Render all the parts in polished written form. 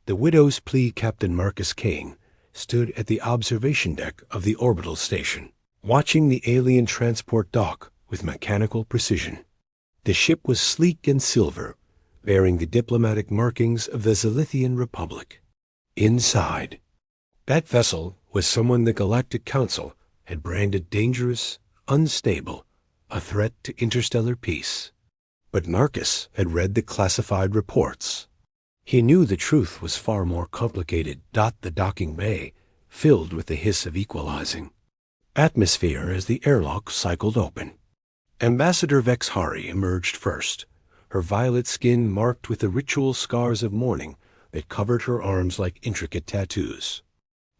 The widow's plea Captain Marcus Kane stood at the observation deck of the orbital station, watching the alien transport dock with mechanical precision. The ship was sleek and silver, bearing the diplomatic markings of the Zilithian Republic. Inside, that vessel was someone the Galactic Council had branded dangerous, unstable, a threat to interstellar peace. But Marcus had read the classified reports. He knew the truth was far more complicated. The docking bay filled with the hiss of equalizing atmosphere as the airlock cycled open. Ambassador Vexhari emerged first, her violet skin marked with the ritual scars of mourning that covered her arms like intricate tattoos.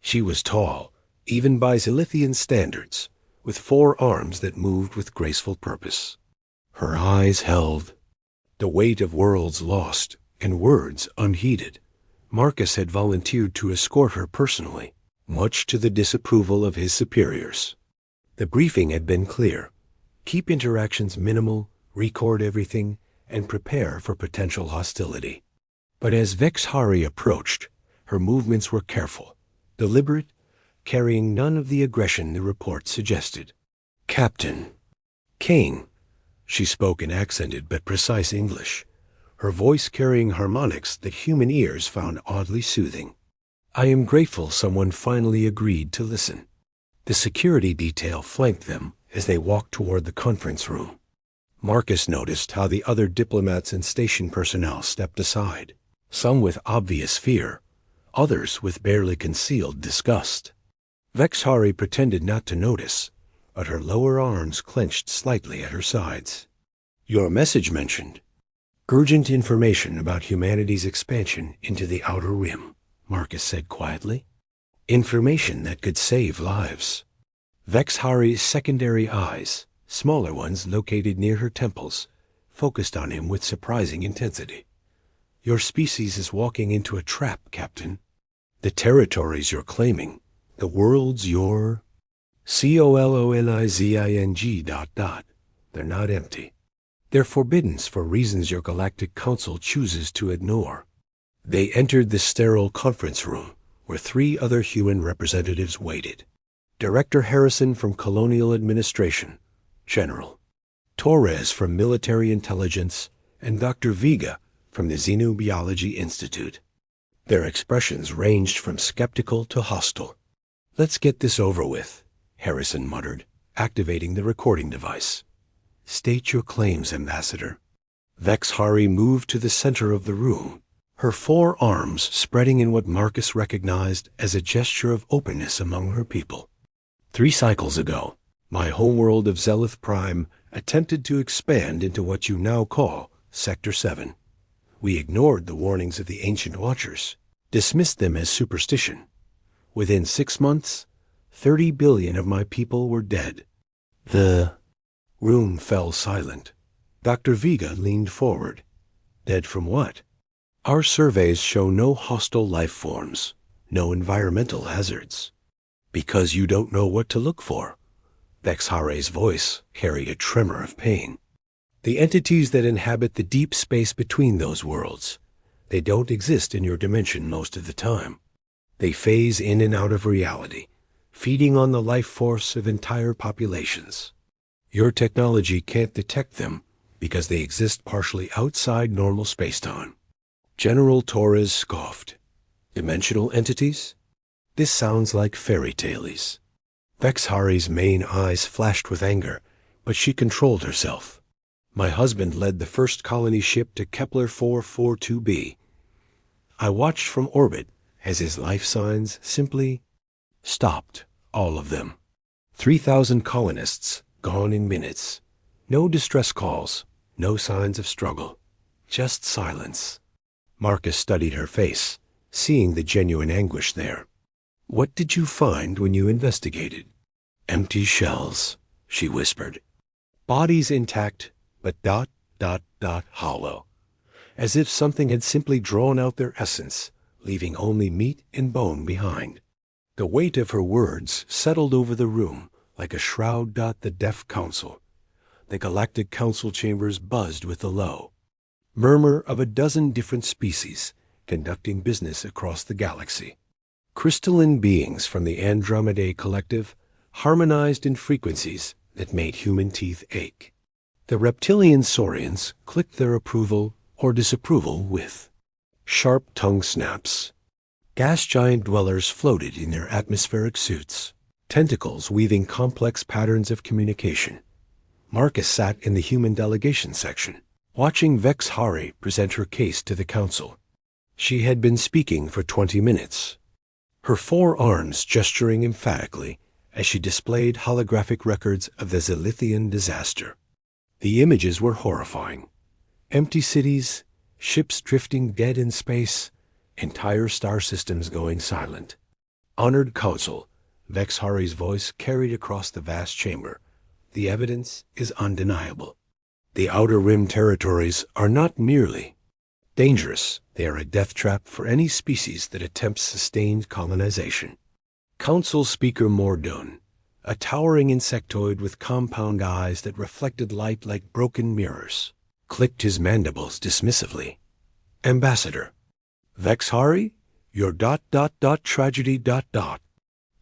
She was tall, even by Zilithian standards, with 4 arms that moved with graceful purpose. Her eyes held the weight of worlds lost and words unheeded. Marcus had volunteered to escort her personally, much to the disapproval of his superiors. The briefing had been clear. Keep interactions minimal, record everything, and prepare for potential hostility. But as Vexhari approached, her movements were careful, deliberate, carrying none of the aggression the report suggested. "Captain Kane," she spoke in accented but precise English, her voice carrying harmonics that human ears found oddly soothing. "I am grateful someone finally agreed to listen." The security detail flanked them as they walked toward the conference room. Marcus noticed how the other diplomats and station personnel stepped aside, some with obvious fear, others with barely concealed disgust. Vexhari pretended not to notice, but her lower arms clenched slightly at her sides. "Your message mentioned urgent information about humanity's expansion into the outer rim," Marcus said quietly. "Information that could save lives." Vexhari's secondary eyes, smaller ones located near her temples, focused on him with surprising intensity. "Your species is walking into a trap, Captain. The territories you're claiming, the worlds you're colonizing ... They're not empty. They're forbidden for reasons your Galactic Council chooses to ignore." They entered the sterile conference room, where 3 other human representatives waited. Director Harrison from Colonial Administration, General Torres from Military Intelligence, and Dr. Vega from the Xenobiology Institute. Their expressions ranged from skeptical to hostile. "Let's get this over with," Harrison muttered, activating the recording device. "State your claims, Ambassador." Vexhari moved to the center of the room, her 4 arms spreading in what Marcus recognized as a gesture of openness among her people. "3 cycles ago, my homeworld of Zelith Prime attempted to expand into what you now call Sector 7. We ignored the warnings of the Ancient Watchers, dismissed them as superstition. Within 6 months, 30 billion of my people were dead." The room fell silent. Dr. Vega leaned forward. "Dead from what?" "Our surveys show no hostile life forms, no environmental hazards." "Because you don't know what to look for." Vexhari's voice carried a tremor of pain. "The entities that inhabit the deep space between those worlds, they don't exist in your dimension most of the time. They phase in and out of reality, feeding on the life force of entire populations. Your technology can't detect them because they exist partially outside normal spacetime." General Torres scoffed. "Dimensional entities? This sounds like fairy tales." Vexhari's main eyes flashed with anger, but she controlled herself. "My husband led the first colony ship to Kepler 442b. I watched from orbit as his life signs simply stopped, all of them. 3,000 colonists gone in minutes. No distress calls, no signs of struggle, just silence." Marcus studied her face, seeing the genuine anguish there. "What did you find when you investigated?" "Empty shells," she whispered. "Bodies intact, but ... hollow. As if something had simply drawn out their essence, leaving only meat and bone behind." The weight of her words settled over the room like a shroud. The deaf council. The Galactic Council chambers buzzed with the low murmur of a dozen different species, conducting business across the galaxy. Crystalline beings from the Andromedae collective harmonized in frequencies that made human teeth ache. The reptilian saurians clicked their approval or disapproval with sharp tongue snaps. Gas giant dwellers floated in their atmospheric suits, tentacles weaving complex patterns of communication. Marcus sat in the human delegation section, watching Vex Hari present her case to the council. She had been speaking for 20 minutes, her forearms gesturing emphatically as she displayed holographic records of the Zilithian disaster. The images were horrifying. Empty cities, ships drifting dead in space, entire star systems going silent. Honored Council, Vex Hari's voice carried across the vast chamber. The evidence is undeniable. The Outer Rim territories are not merely dangerous, they are a death trap for any species that attempts sustained colonization. Council Speaker Mordone, a towering insectoid with compound eyes that reflected light like broken mirrors, clicked his mandibles dismissively. Ambassador, Vex Hari, your ... tragedy ...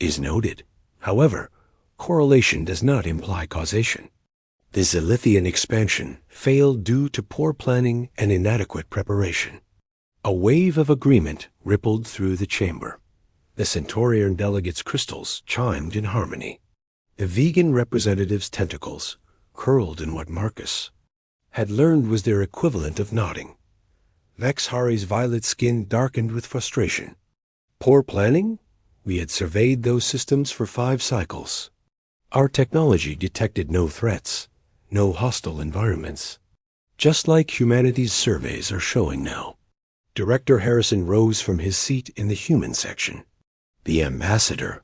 is noted. However, correlation does not imply causation. The Zilithian expansion failed due to poor planning and inadequate preparation. A wave of agreement rippled through the chamber. The Centaurian delegates' crystals chimed in harmony. The vegan representatives' tentacles curled in what Marcus had learned was their equivalent of nodding. Vex Hari's violet skin darkened with frustration. Poor planning? We had surveyed those systems for 5 cycles. Our technology detected no threats, no hostile environments, just like humanity's surveys are showing now. Director Harrison rose from his seat in the human section. The ambassador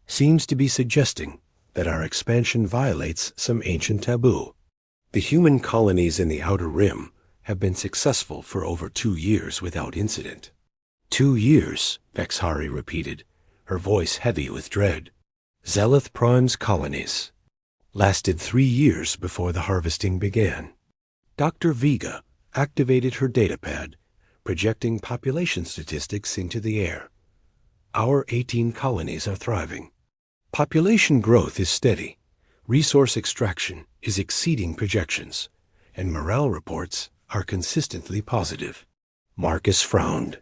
seems to be suggesting that our expansion violates some ancient taboo. The human colonies in the Outer Rim have been successful for over 2 years without incident. 2 years, Vex Hari repeated, her voice heavy with dread. Zelith Prime's colonies lasted 3 years before the harvesting began. Dr. Vega activated her datapad, projecting population statistics into the air. Our 18 colonies are thriving. Population growth is steady, resource extraction is exceeding projections, and morale reports are consistently positive. Marcus frowned.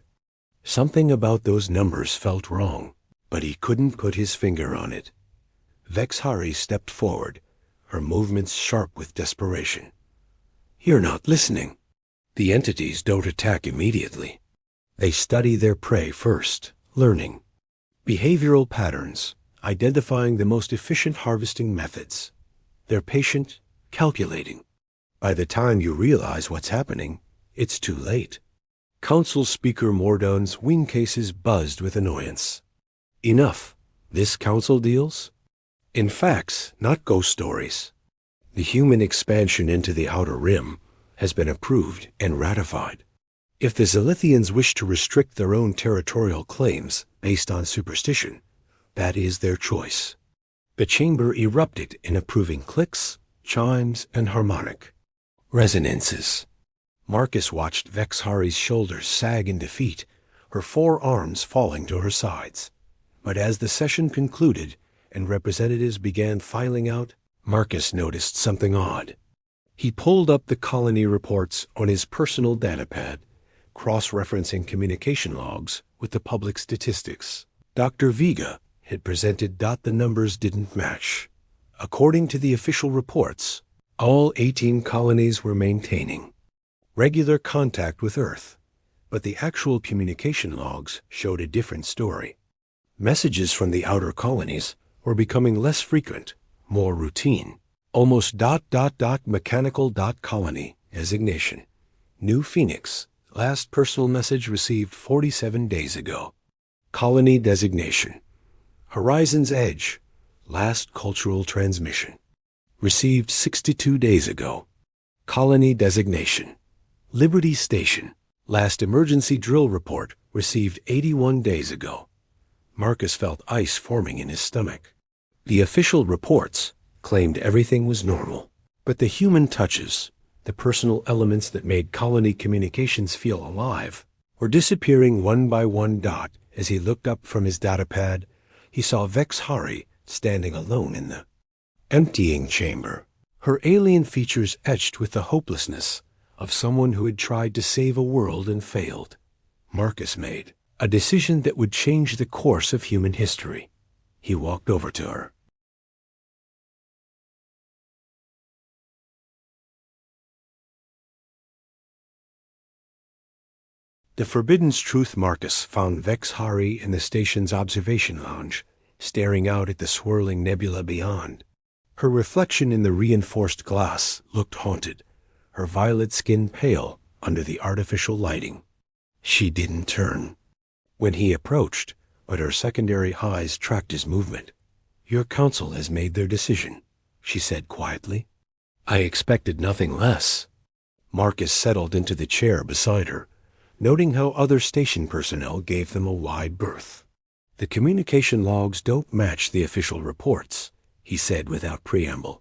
Something about those numbers felt wrong, but he couldn't put his finger on it. Vex Hari stepped forward, her movements sharp with desperation. You're not listening. The entities don't attack immediately. They study their prey first, learning behavioral patterns, identifying the most efficient harvesting methods. They're patient, calculating. By the time you realize what's happening, it's too late. Council Speaker Mordone's wing cases buzzed with annoyance. Enough. This council deals? In facts, not ghost stories. The human expansion into the Outer Rim has been approved and ratified. If the Zilithians wish to restrict their own territorial claims based on superstition, that is their choice. The chamber erupted in approving clicks, chimes, and harmonic resonances. Marcus watched Vex Hari's shoulders sag in defeat, her forearms falling to her sides. But as the session concluded and representatives began filing out, Marcus noticed something odd. He pulled up the colony reports on his personal datapad, cross-referencing communication logs with the public statistics. Dr. Vega had presented. The numbers didn't match. According to the official reports, all 18 colonies were maintaining regular contact with Earth, but the actual communication logs showed a different story. Messages from the outer colonies were becoming less frequent, more routine, almost ... mechanical ... colony designation. New Phoenix, last personal message received 47 days ago. Colony designation. Horizon's Edge, last cultural transmission. Received 62 days ago. Colony designation. Liberty Station, last emergency drill report received 81 days ago. Marcus felt ice forming in his stomach. The official reports claimed everything was normal, but the human touches, the personal elements that made colony communications feel alive, were disappearing one by one dot. As he looked up from his datapad, he saw Vex Hari standing alone in the emptying chamber, her alien features etched with the hopelessness of someone who had tried to save a world and failed. Marcus made a decision that would change the course of human history. He walked over to her. The Forbidden's Truth Marcus found Vex Hari in the station's observation lounge, staring out at the swirling nebula beyond. Her reflection in the reinforced glass looked haunted, her violet skin pale under the artificial lighting. She didn't turn when he approached, but her secondary eyes tracked his movement. "Your council has made their decision," she said quietly. "I expected nothing less." Marcus settled into the chair beside her, noting how other station personnel gave them a wide berth. "The communication logs don't match the official reports," he said without preamble.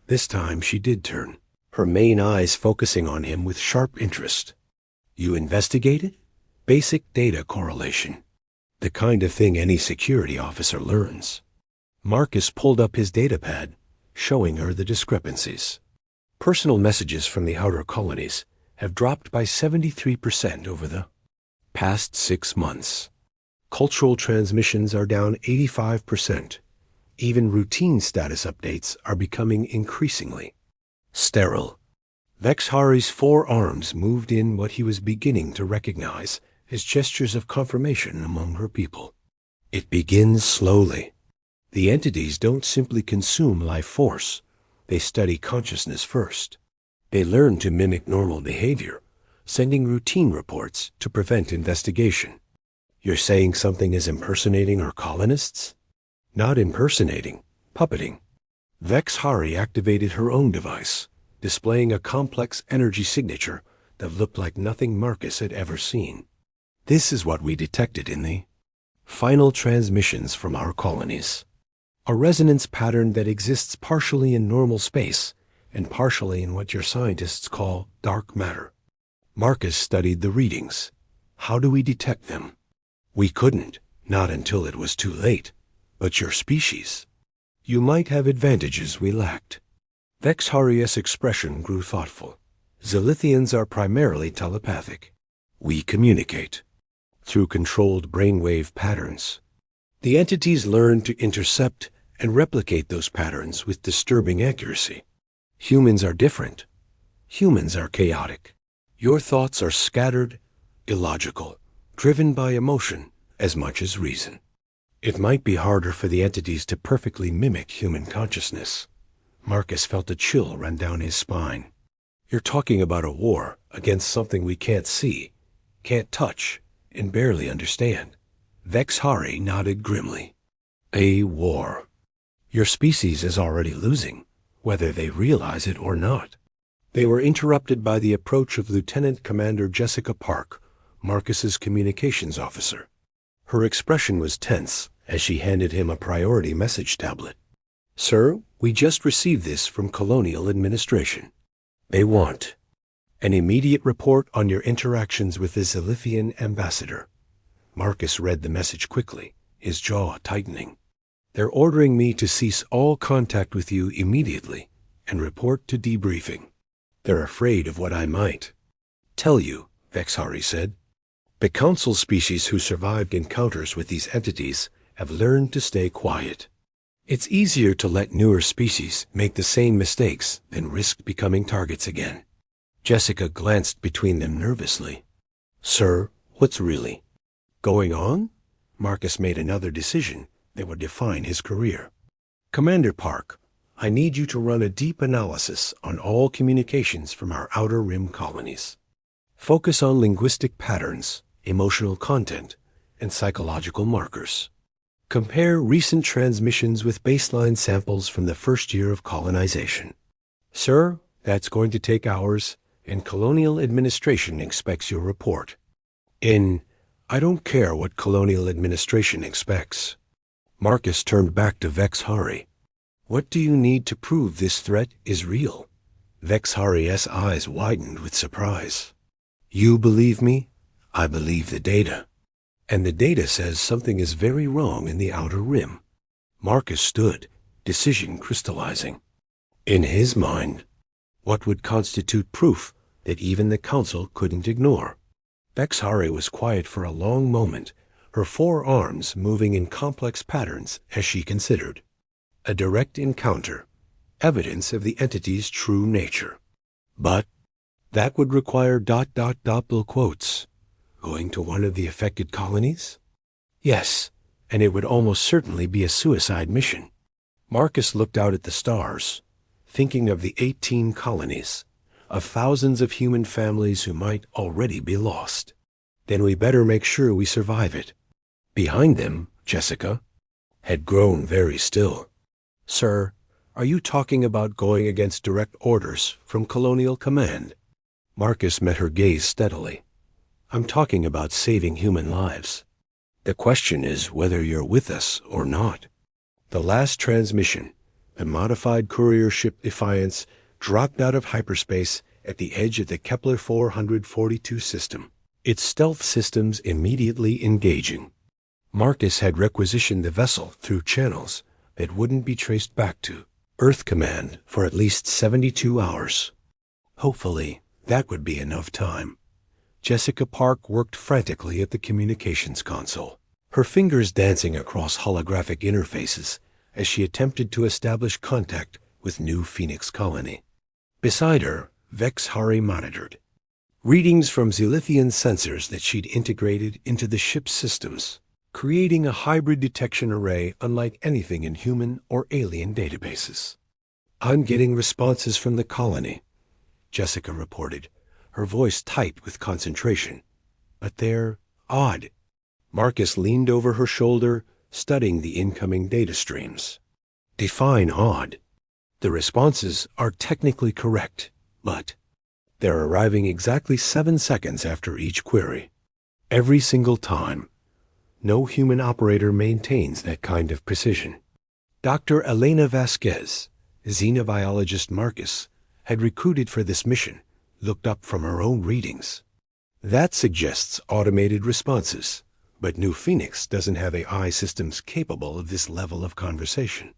This time she did turn, her main eyes focusing on him with sharp interest. "You investigated? Basic data correlation. The kind of thing any security officer learns." Marcus pulled up his datapad, showing her the discrepancies. Personal messages from the outer colonies have dropped by 73% over the past 6 months. Cultural transmissions are down 85%. Even routine status updates are becoming increasingly sterile. Vex Hari's forearms moved in what he was beginning to recognize as gestures of confirmation among her people. It begins slowly. The entities don't simply consume life force. They study consciousness first. They learn to mimic normal behavior, sending routine reports to prevent investigation. "You're saying something is impersonating our colonists?" "Not impersonating, puppeting." Vex Hari activated her own device, displaying a complex energy signature that looked like nothing Marcus had ever seen. "This is what we detected in the final transmissions from our colonies. A resonance pattern that exists partially in normal space and partially in what your scientists call dark matter." Marcus studied the readings. "How do we detect them?" "We couldn't, not until it was too late. But your species, you might have advantages we lacked." Vex Hari's expression grew thoughtful. "Zilithians are primarily telepathic. We communicate through controlled brainwave patterns. The entities learn to intercept and replicate those patterns with disturbing accuracy. Humans are different. Humans are chaotic. Your thoughts are scattered, illogical, driven by emotion as much as reason. It might be harder for the entities to perfectly mimic human consciousness." Marcus felt a chill run down his spine. "You're talking about a war against something we can't see, can't touch, and barely understand." Vex Hari nodded grimly. "A war. Your species is already losing, whether they realize it or not." They were interrupted by the approach of Lieutenant Commander Jessica Park, Marcus's communications officer. Her expression was tense as she handed him a priority message tablet. "Sir, we just received this from Colonial Administration. They want an immediate report on your interactions with the Zilithian ambassador." Marcus read the message quickly, his jaw tightening. "They're ordering me to cease all contact with you immediately and report to debriefing. They're afraid of what I might tell you," Vex Hari said. "The council species who survived encounters with these entities have learned to stay quiet. It's easier to let newer species make the same mistakes than risk becoming targets again." Jessica glanced between them nervously. "Sir, what's really going on?" Marcus made another decision that would define his career. "Commander Park, I need you to run a deep analysis on all communications from our outer rim colonies. Focus on linguistic patterns, emotional content, and psychological markers. Compare recent transmissions with baseline samples from the first year of colonization." "Sir, that's going to take hours, and Colonial Administration expects your report." I don't care what Colonial Administration expects." Marcus turned back to Vex Hari. "What do you need to prove this threat is real?" Vex Hari's eyes widened with surprise. "You believe me? I believe the data. And the data says something is very wrong in the outer rim. Marcus stood, decision crystallizing. In his mind, what would constitute proof that even the council couldn't ignore? Bexhari was quiet for a long moment, her four arms moving in complex patterns as she considered. A direct encounter, evidence of the entity's true nature. But that would require ... double quotes. Going to one of the affected colonies? Yes, and it would almost certainly be a suicide mission. Marcus looked out at the stars, thinking of the 18 colonies, of thousands of human families who might already be lost. Then we better make sure we survive it. Behind them, Jessica had grown very still. Sir, are you talking about going against direct orders from Colonial Command? Marcus met her gaze steadily. I'm talking about saving human lives. The question is whether you're with us or not. The last transmission, the modified courier ship Defiance, dropped out of hyperspace at the edge of the Kepler 442 system, its stealth systems immediately engaging. Marcus had requisitioned the vessel through channels that wouldn't be traced back to Earth Command for at least 72 hours. Hopefully, that would be enough time. Jessica Park worked frantically at the communications console, her fingers dancing across holographic interfaces as she attempted to establish contact with New Phoenix Colony. Beside her, Vex-Hari monitored readings from Zilithian sensors that she'd integrated into the ship's systems, creating a hybrid detection array unlike anything in human or alien databases. I'm getting responses from the colony, Jessica reported, her voice tight with concentration. But they're odd. Marcus leaned over her shoulder, studying the incoming data streams. Define odd. The responses are technically correct, but they're arriving exactly 7 seconds after each query. Every single time. No human operator maintains that kind of precision. Dr. Elena Vasquez, xenobiologist Marcus, had recruited for this mission, looked up from her own readings. That suggests automated responses, but New Phoenix doesn't have AI systems capable of this level of conversation.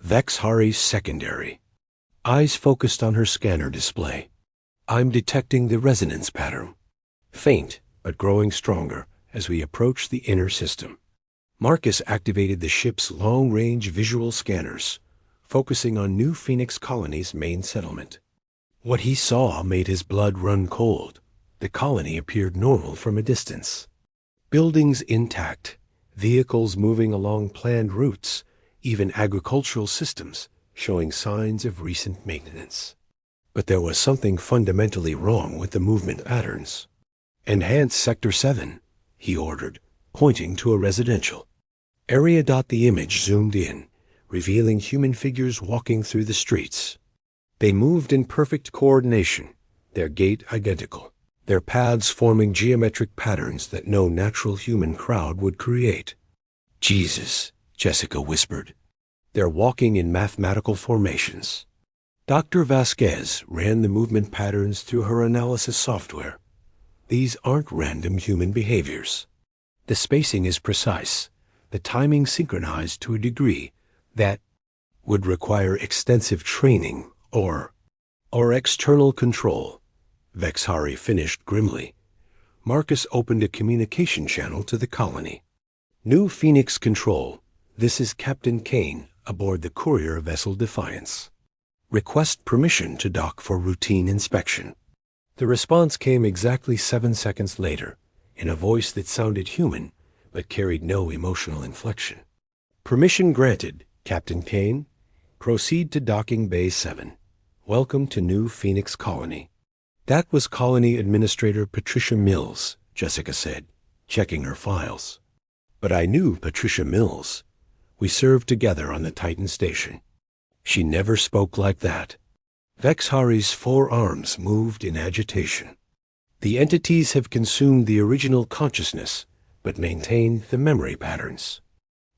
Vex-Hari's secondary. Eyes focused on her scanner display. I'm detecting the resonance pattern. Faint, but growing stronger as we approach the inner system. Marcus activated the ship's long-range visual scanners, focusing on New Phoenix Colony's main settlement. What he saw made his blood run cold. The colony appeared normal from a distance. Buildings intact, vehicles moving along planned routes, even agricultural systems showing signs of recent maintenance. But there was something fundamentally wrong with the movement patterns. Enhance Sector 7, he ordered, pointing to a residential. Area. The image zoomed in, revealing human figures walking through the streets. They moved in perfect coordination, their gait identical, their paths forming geometric patterns that no natural human crowd would create. Jesus, Jessica whispered. They're walking in mathematical formations. Dr. Vasquez ran the movement patterns through her analysis software. These aren't random human behaviors. The spacing is precise, the timing synchronized to a degree that would require extensive training or external control. Vex-Hari finished grimly. Marcus opened a communication channel to the colony. New Phoenix Control, this is Captain Kane aboard the courier vessel Defiance. Request permission to dock for routine inspection. The response came exactly 7 seconds later, in a voice that sounded human, but carried no emotional inflection. Permission granted, Captain Kane. Proceed to docking Bay 7. Welcome to New Phoenix Colony. That was Colony Administrator Patricia Mills, Jessica said, checking her files. But I knew Patricia Mills. We served together on the Titan station. She never spoke like that. Vex-Hari's forearms moved in agitation. The entities have consumed the original consciousness, but maintain the memory patterns.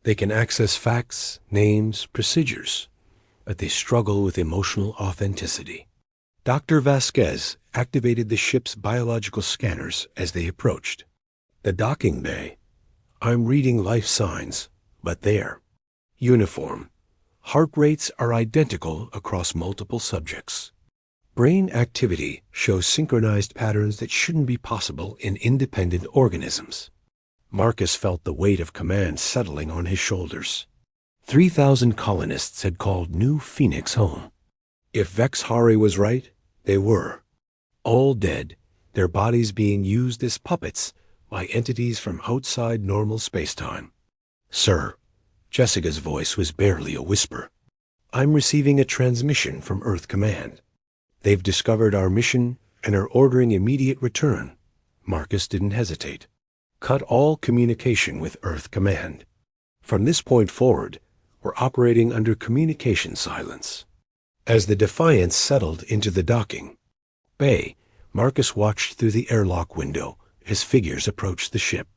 They can access facts, names, procedures, but they struggle with emotional authenticity. Dr. Vasquez activated the ship's biological scanners as they approached. The docking bay. I'm reading life signs, but there. Uniform. Heart rates are identical across multiple subjects. Brain activity shows synchronized patterns that shouldn't be possible in independent organisms. Marcus felt the weight of command settling on his shoulders. 3,000 colonists had called New Phoenix home. If Vexhari was right, they were. All dead, their bodies being used as puppets by entities from outside normal spacetime. Sir, Jessica's voice was barely a whisper. I'm receiving a transmission from Earth Command. They've discovered our mission and are ordering immediate return. Marcus didn't hesitate. Cut all communication with Earth Command. From this point forward, we're operating under communication silence. As the Defiance settled into the docking bay, Marcus watched through the airlock window as figures approached the ship.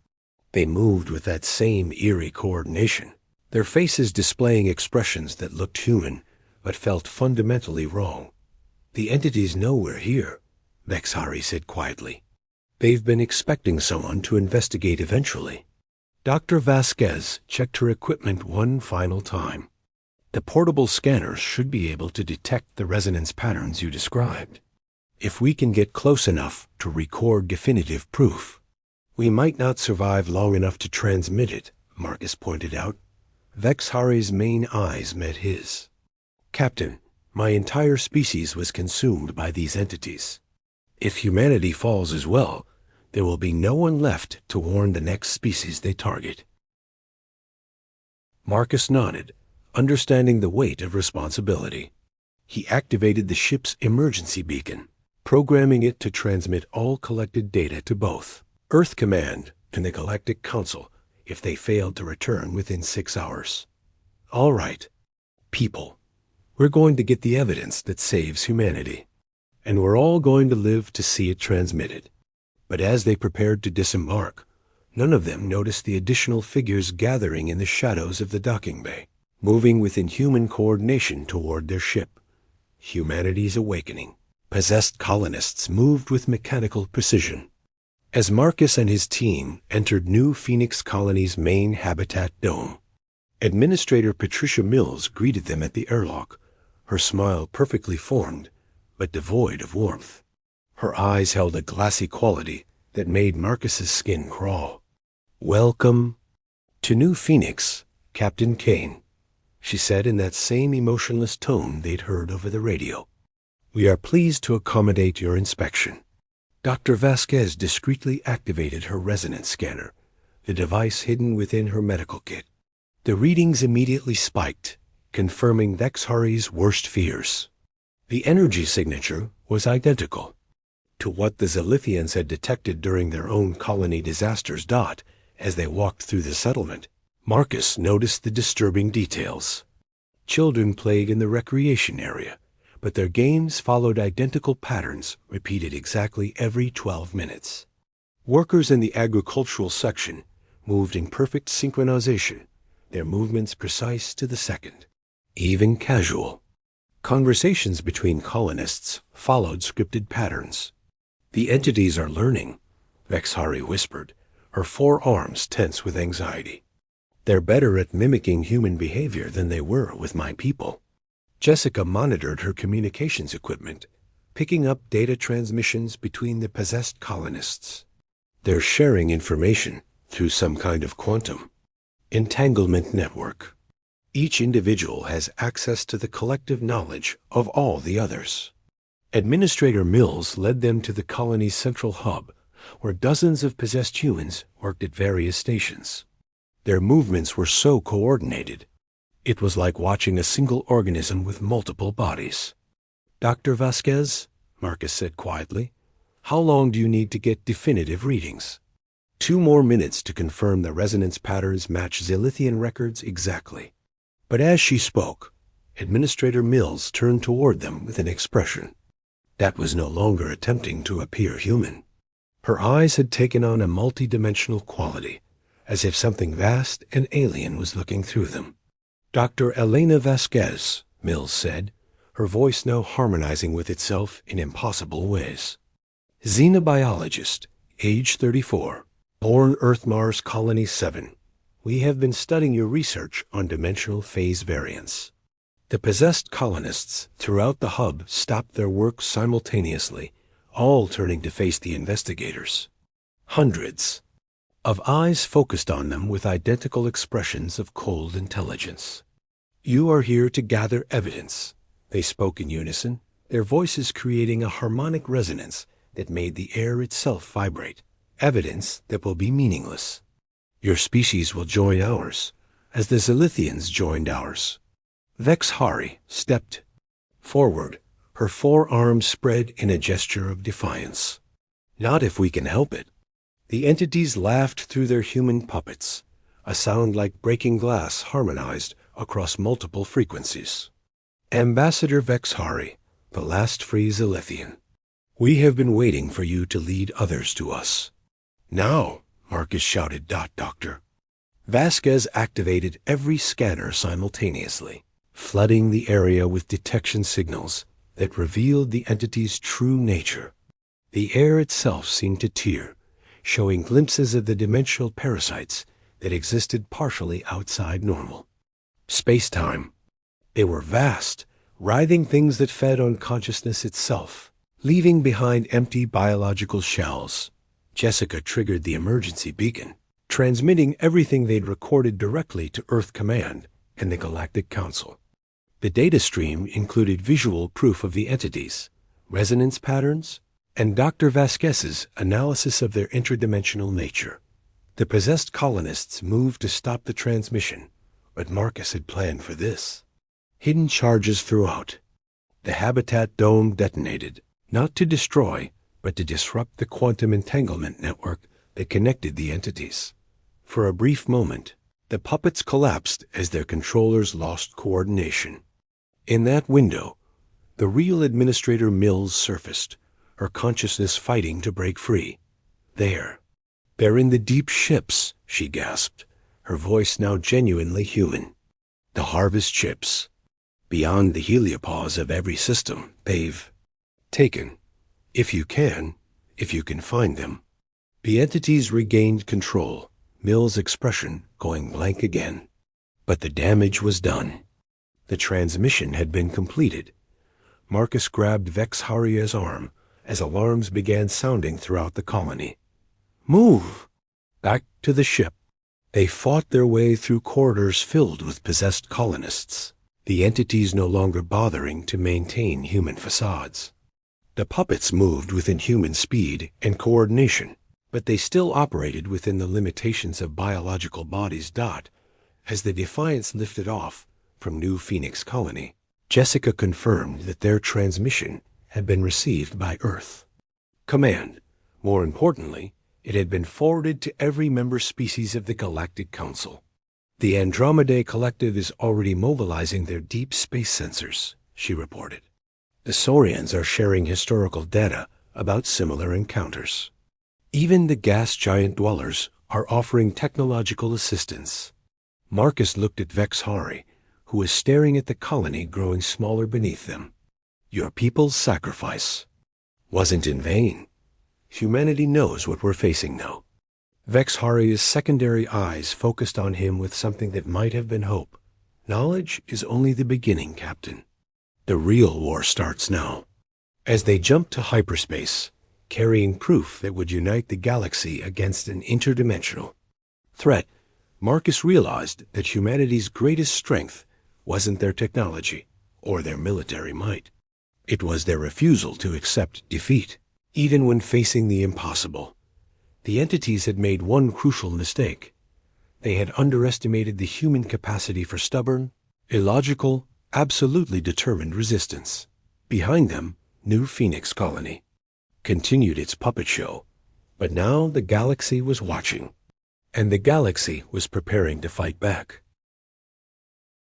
They moved with that same eerie coordination, their faces displaying expressions that looked human but felt fundamentally wrong. The entities know we're here, Vexhari said quietly. They've been expecting someone to investigate eventually. Dr. Vasquez checked her equipment one final time. The portable scanners should be able to detect the resonance patterns you described. If we can get close enough to record definitive proof, we might not survive long enough to transmit it, Marcus pointed out. Vexhari's main eyes met his. Captain, my entire species was consumed by these entities. If humanity falls as well, there will be no one left to warn the next species they target. Marcus nodded, understanding the weight of responsibility. He activated the ship's emergency beacon, programming it to transmit all collected data to both Earth Command and the Galactic Council if they failed to return within 6 hours. All right, people, we're going to get the evidence that saves humanity, and we're all going to live to see it transmitted. But as they prepared to disembark, none of them noticed the additional figures gathering in the shadows of the docking bay, moving with inhuman coordination toward their ship. Humanity's awakening. Possessed colonists moved with mechanical precision. As Marcus and his team entered New Phoenix Colony's main habitat dome, Administrator Patricia Mills greeted them at the airlock, her smile perfectly formed, but devoid of warmth. Her eyes held a glassy quality that made Marcus's skin crawl. Welcome to New Phoenix, Captain Kane, she said in that same emotionless tone they'd heard over the radio. We are pleased to accommodate your inspection. Dr. Vasquez discreetly activated her resonance scanner, the device hidden within her medical kit. The readings immediately spiked, confirming Vexhari's worst fears. The energy signature was identical to what the Zilithians had detected during their own colony disasters. As they walked through the settlement, Marcus noticed the disturbing details. Children played in the recreation area, but their games followed identical patterns repeated exactly every 12 minutes. Workers in the agricultural section moved in perfect synchronization, their movements precise to the second, even casual. Conversations between colonists followed scripted patterns. The entities are learning, Vexhari whispered, her forearms tense with anxiety. They're better at mimicking human behavior than they were with my people. Jessica monitored her communications equipment, picking up data transmissions between the possessed colonists. They're sharing information through some kind of quantum entanglement network. Each individual has access to the collective knowledge of all the others. Administrator Mills led them to the colony's central hub, where dozens of possessed humans worked at various stations. Their movements were so coordinated, it was like watching a single organism with multiple bodies. Dr. Vasquez, Marcus said quietly, how long do you need to get definitive readings? 2 more minutes to confirm the resonance patterns match Zilithian records exactly. But as she spoke, Administrator Mills turned toward them with an expression that was no longer attempting to appear human. Her eyes had taken on a multidimensional quality, as if something vast and alien was looking through them. Dr. Elena Vasquez, Mills said, her voice now harmonizing with itself in impossible ways. Xenobiologist, age 34. Born Earth Mars Colony 7. We have been studying your research on dimensional phase variance. The possessed colonists throughout the hub stopped their work simultaneously, all turning to face the investigators. Hundreds of eyes focused on them with identical expressions of cold intelligence. You are here to gather evidence, they spoke in unison, their voices creating a harmonic resonance that made the air itself vibrate. Evidence that will be meaningless. Your species will join ours, as the Zilithians joined ours. Vexhari stepped forward, her forearms spread in a gesture of defiance. Not if we can help it. The entities laughed through their human puppets, a sound like breaking glass harmonized across multiple frequencies. Ambassador Vexhari, the last free Zilithian. We have been waiting for you to lead others to us. Now, Marcus shouted, Doctor. Vasquez activated every scanner simultaneously, flooding the area with detection signals that revealed the entity's true nature. The air itself seemed to tear, showing glimpses of the dimensional parasites that existed partially outside normal space-time. They were vast, writhing things that fed on consciousness itself, leaving behind empty biological shells. Jessica triggered the emergency beacon, transmitting everything they'd recorded directly to Earth Command and the Galactic Council. The data stream included visual proof of the entities, resonance patterns, and Dr. Vasquez's analysis of their interdimensional nature. The possessed colonists moved to stop the transmission, but Marcus had planned for this. Hidden charges throughout. The habitat dome detonated, not to destroy, but to disrupt the quantum entanglement network that connected the entities. For a brief moment, the puppets collapsed as their controllers lost coordination. In that window, the real Administrator Mills surfaced, her consciousness fighting to break free. They're in the deep ships, she gasped, her voice now genuinely human. The harvest ships. Beyond the heliopause of every system, they've taken. If you can find them. The entities regained control, Mill's expression going blank again. But the damage was done. The transmission had been completed. Marcus grabbed Vexharia's arm as alarms began sounding throughout the colony. Move! Back to the ship. They fought their way through corridors filled with possessed colonists, the entities no longer bothering to maintain human facades. The puppets moved within human speed and coordination, but they still operated within the limitations of biological bodies. As the Defiance lifted off from New Phoenix Colony, Jessica confirmed that their transmission had been received by Earth Command. More importantly, it had been forwarded to every member species of the Galactic Council. The Andromedae Collective is already mobilizing their deep space sensors, she reported. The Saurians are sharing historical data about similar encounters. Even the gas giant dwellers are offering technological assistance. Marcus looked at Vexhari, who was staring at the colony growing smaller beneath them. Your people's sacrifice wasn't in vain. Humanity knows what we're facing now. Vexhari's secondary eyes focused on him with something that might have been hope. Knowledge is only the beginning, Captain. The real war starts now. As they jumped to hyperspace, carrying proof that would unite the galaxy against an interdimensional threat, Marcus realized that humanity's greatest strength wasn't their technology or their military might. It was their refusal to accept defeat, even when facing the impossible. The entities had made one crucial mistake. They had underestimated the human capacity for stubborn, illogical, absolutely determined resistance. Behind them, New Phoenix Colony continued its puppet show, but now the galaxy was watching, and the galaxy was preparing to fight back.